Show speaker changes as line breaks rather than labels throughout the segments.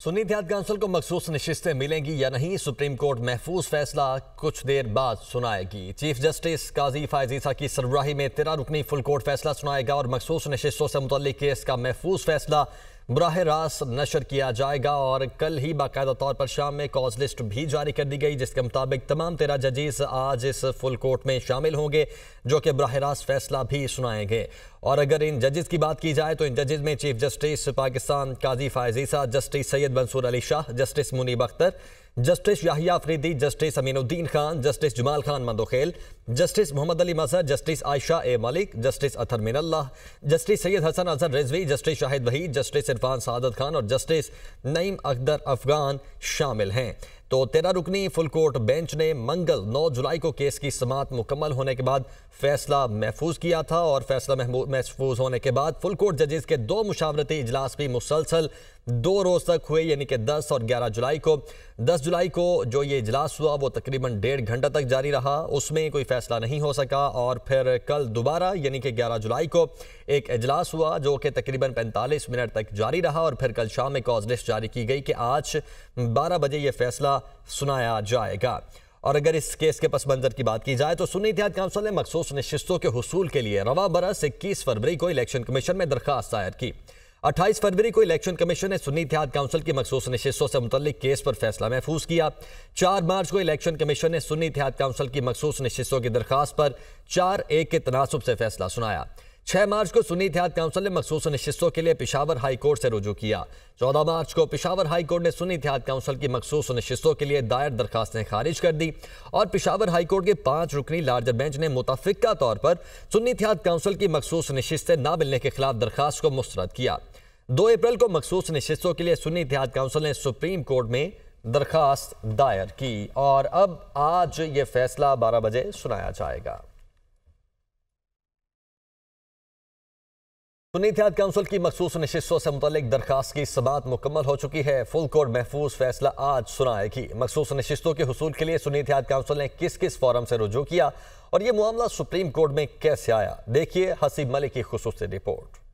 सुन्नी इत्तेहाद council को मखसूस नशिस्तें मिलेंगी या नहीं, सुप्रीम कोर्ट महफूज फैसला कुछ देर बाद सुनाएगी। चीफ जस्टिस काजी फायज ईसा की सरबराही में 13 रुकनी फुल कोर्ट फैसला सुनाएगा और मखसूस नशिस्तों से मुतल्लिक केस का महफूज फैसला बराह रास्त नशर किया जाएगा। और कल ही बाकायदा तौर पर शाम में कॉज लिस्ट भी जारी कर दी गई, जिसके मुताबिक तमाम 13 जजेस आज इस फुल कोर्ट में शामिल होंगे, जो कि बराह रास्त फैसला भी सुनाएंगे। और अगर इन जजेस की बात की जाए तो इन जजेस में chief justice Pakistan Qazi Faez Isa, justice Syed Mansoor Ali Shah, justice Munib Akhtar, justice Yahya Afridi, justice Aminuddin Khan, justice Jamal Khan Mandokhail, justice Muhammad Ali Mazhar, justice Ayesha A Malik, justice Athar Minallah, justice Syed Hasan Azhar Rizvi, justice Shahid Waheed, justice Irfan Saadat Khan और जस्टिस नईम अख्तर अफगान शामिल हैं। तो 13 रुकनी फुल कोर्ट बेंच ने मंगल 9 जुलाई को केस की समाअत मुकम्मल होने के बाद फैसला महफूज किया था और फैसला महफूज होने के बाद फुल कोर्ट जजेस के 2 मुशावरती इजलास भी मुसलसल 2 रोज तक हुए, यानी कि 10 और 11 जुलाई को। 10 जुलाई को जो ये इजलास हुआ वो तकरीबन 1.5 घंटा तक जारी रहा, उसमें कोई फैसला नहीं हो सका। और फिर कल दोबारा यानी कि 11 जुलाई को एक इजलास हुआ जो कि तकरीबन 45 मिनट तक जारी रहा और फिर कल शाम में कॉज लिस्ट जारी की गई कि आज 12 बजे ये फैसला सुनाया जाएगा। और अगर इस केस के पस मंजर की बात की जाए तो सुन्नी इत्तेहाद काउंसिल ने मखसूस नशिस्तों के हुसूल के लिए रवा बरस 21 फरवरी को इलेक्शन कमीशन में दरखास्त दायर की। 28 फरवरी को इलेक्शन कमीशन ने सुन्नी इत्तेहाद काउंसिल की मखसूस नशिस्तों से मुतल्लिक केस पर फैसला महफूज किया। 4 मार्च को इलेक्शन कमीशन ने सुन्नी इत्तेहाद काउंसिल की मखसूस नशिस्तों की दरखास्त पर 4-1 के तनासुब से फैसला सुनाया। 6 मार्च को सुन्नी इत्तेहाद काउंसिल ने मखसूस नशिस्तों के लिए पेशावर हाई कोर्ट से रुजू किया। 14 मार्च को पेशावर हाई कोर्ट ने सुन्नी इत्तेहाद काउंसिल की मखसूस नशिस्तों के लिए दायर दरखास्तें खारिज कर दी और पेशावर हाई कोर्ट के 5 रुकनी लार्जर बेंच ने मुतफ़िका तौर पर सुन्नी इत्तेहाद काउंसिल की मखसूस नशिस्तें ना मिलने के खिलाफ दरखास्त को मुस्तरद किया। 2 अप्रैल को मखसूस नशिस्तों के लिए सुन्नी इत्तेहाद काउंसिल ने सुप्रीम कोर्ट में दरखास्त दायर की और अब आज ये फैसला 12 बजे सुनाया जाएगा। सुन्नी इत्तेहाद काउंसिल की मखसूस नशिस्तों से मुतल्लिक दरखास्त की समाअत मुकम्मल हो चुकी है। फुल कोर्ट महफूज फैसला आज सुनाएगी। मखसूस नशिस्तों के हुसूल के लिए सुन्नी इत्तेहाद काउंसिल ने किस किस फोरम से रुजू किया और ये मामला सुप्रीम कोर्ट में कैसे आया, देखिए हसीब मलिक की खुसूसी रिपोर्ट।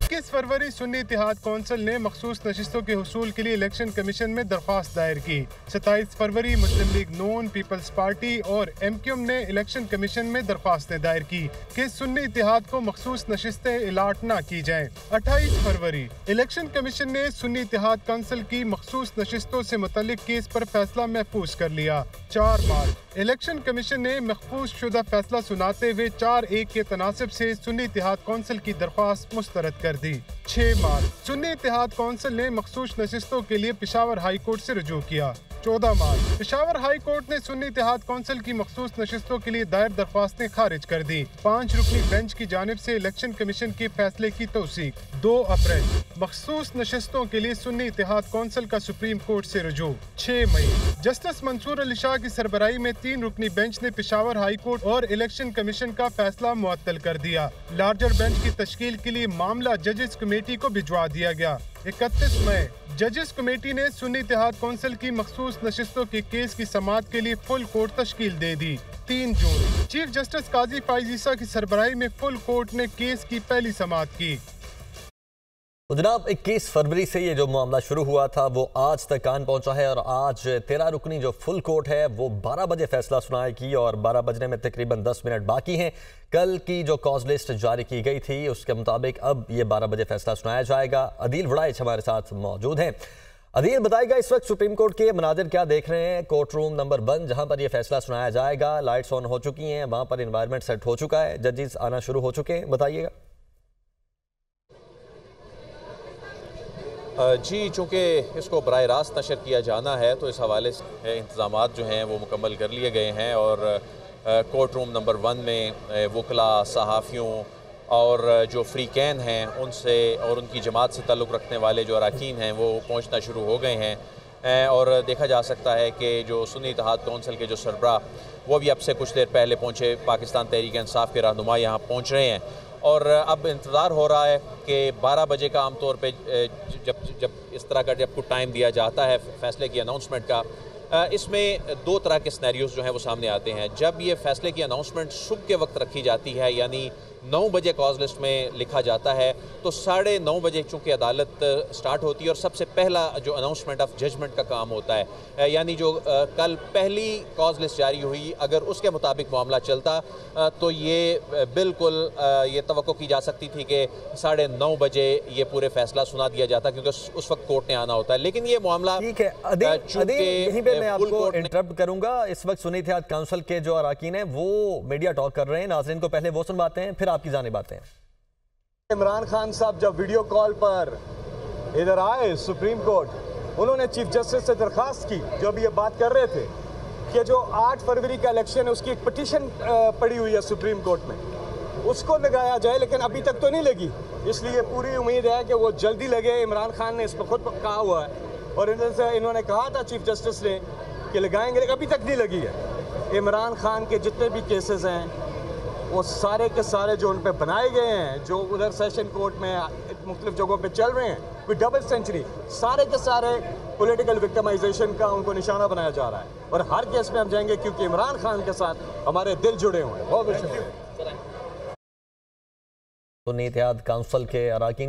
21 फरवरी सुन्नी इत्तेहाद काउंसिल ने मखसूस नशिस्तों के हुसूल के लिए इलेक्शन कमीशन में दरख्वास्त दायर की। 27 फरवरी मुस्लिम लीग नून, पीपल्स पार्टी और MQM ने इलेक्शन कमीशन में दरख्वास्तें दायर की कि सुन्नी इत्तेहाद को मखसूस नशिस्तें अलाट न की जाएं। 28 फरवरी इलेक्शन कमीशन ने सुन्नी इत्तेहाद काउंसिल की मखसूस नशिस्तों से मुतल्लिक केस पर फैसला महफूज कर लिया। 4 मार्च इलेक्शन कमीशन ने महफूज शुदा फैसला सुनाते हुए 4-1 के तनासिब से सुन्नी इत्तेहाद काउंसिल की दरख्वास्त मुस्तरद कर दी। 6 मार्च सुन्नी इत्तेहाद काउंसिल ने मखसूस नशिस्तों के लिए पेशावर हाई कोर्ट से रुजू किया। 14 मार्च पेशावर हाई कोर्ट ने सुन्नी इत्तेहाद काउंसिल की मखसूस नशिस्तों के लिए दायर दरख्वास्तें खारिज कर दी। 5 रुकनी बेंच की जानिब से इलेक्शन कमीशन के फैसले की तौसीक। 2 अप्रैल मखसूस नशिस्तों के लिए सुन्नी इत्तेहाद काउंसिल का सुप्रीम कोर्ट से रुजू। 6 मई जस्टिस मंसूर अली शाह की सरबराही में 3 रुकनी बेंच ने पेशावर हाई कोर्ट और इलेक्शन कमीशन का फैसला मुअत्तल कर दिया। लार्जर बेंच की तश्कील के लिए मामला जजेस कमेटी को भिजवा दिया गया। 31 मई जजेस कमेटी ने सुन्नी इत्तेहाद काउंसिल की मखसूस नशिस्तों के केस की समाअत के लिए फुल कोर्ट तश्कील दे दी। 3 जून चीफ जस्टिस काजी फायज ईसा की सरबराही में फुल कोर्ट ने केस की पहली समाअत की।
तो जनाब 21 फरवरी से ये जो मामला शुरू हुआ था वो आज तक कान पहुंचा है और आज 13 रुकनी जो फुल कोर्ट है वो 12 बजे फैसला सुनाएगी और 12 बजने में तकरीबन 10 मिनट बाकी हैं। कल की जो कॉज लिस्ट जारी की गई थी उसके मुताबिक अब ये 12 बजे फैसला सुनाया जाएगा। अदील वड़ाइच हमारे साथ मौजूद हैं। अदील बताएगा इस वक्त सुप्रीम कोर्ट के मनाजिर क्या देख रहे हैं। कोर्ट रूम नंबर 1 जहाँ पर यह फैसला सुनाया जाएगा, लाइट्स ऑन हो चुकी हैं, वहाँ पर इन्वायरमेंट सेट हो चुका है, जजेस आना शुरू हो चुके हैं, बताइएगा।
जी, चूँकि इसको बराह रास्त नशर किया जाना है तो इस हवाले से इंतज़ामात जो हैं वो मुकम्मल कर लिए गए हैं और कोर्ट रूम नंबर 1 में वकला, सहाफ़ियों और जो फ़रीक़ैन हैं उनसे और उनकी जमात से ताल्लुक़ रखने वाले जो अरकान हैं वो पहुँचना शुरू हो गए हैं और देखा जा सकता है कि जो सुन्नी इत्तेहाद काउंसिल के जो सरबराह वो भी अब से कुछ देर पहले पहुँचे। पाकिस्तान तहरीक इंसाफ के रहनुमा यहाँ पहुँच रहे हैं और अब इंतज़ार हो रहा है कि 12 बजे का आमतौर पे जब इस तरह का जब कुछ टाइम दिया जाता है फैसले की अनाउंसमेंट का, इसमें 2 तरह के सिनेरियोज जो हैं वो सामने आते हैं। जब ये फैसले की अनाउंसमेंट सुबह के वक्त रखी जाती है यानी 9 बजे कॉज लिस्ट में लिखा जाता है, तो 9:30 बजे चूँकि अदालत स्टार्ट होती है और सबसे पहला जो अनाउंसमेंट ऑफ जजमेंट का काम होता है, यानी जो कल पहली कॉज लिस्ट जारी हुई, अगर उसके मुताबिक मामला चलता तो ये बिल्कुल ये तवक्को की जा सकती थी कि 9:30 बजे ये पूरे फैसला सुना दिया जाता, क्योंकि उस वक्त कोर्ट ने आना होता है। लेकिन ये मामला
ठीक है, यहीं पे मैं आपको इंटरप्ट करूंगा। इस वक्त सुन्नी इत्तेहाद काउंसिल के जो अरकान हैं वो मीडिया टॉक कर रहे हैं। नाज़रीन को पहले वो सुनवाते हैं, फिर आपकी जानिब आते हैं।
इमरान खान साहब जब वीडियो कॉल पर इधर आए सुप्रीम कोर्ट, उन्होंने चीफ जस्टिस से दरखास्त की, जो भी ये बात कर रहे थे कि जो 8 फरवरी का इलेक्शन है उसकी एक पिटीशन पड़ी हुई है सुप्रीम कोर्ट में, उसको लगाया जाए, लेकिन अभी तक तो नहीं लगी। इसलिए पूरी उम्मीद है कि वो जल्दी लगे। इमरान खान ने इस पर खुद कहा हुआ है और इन्होंने कहा था चीफ जस्टिस ने कि लगाएंगे, लेकिन अभी तक नहीं लगी है। इमरान खान के जितने भी केसेस हैं वो सारे के सारे जो उन पर बनाए गए हैं, जो उधर सेशन कोर्ट में मुख्तलिफ जगहों पे चल रहे हैं, कोई डबल सेंचुरी, सारे के सारे पॉलिटिकल विक्टिमाइजेशन का उनको निशाना बनाया जा रहा है। और हर केस में हम जाएंगे क्योंकि इमरान खान के साथ हमारे दिल जुड़े हुए हैं। बहुत बहुत शुक्रिया।
सुन्नी इत्तेहाद काउंसिल के अरकान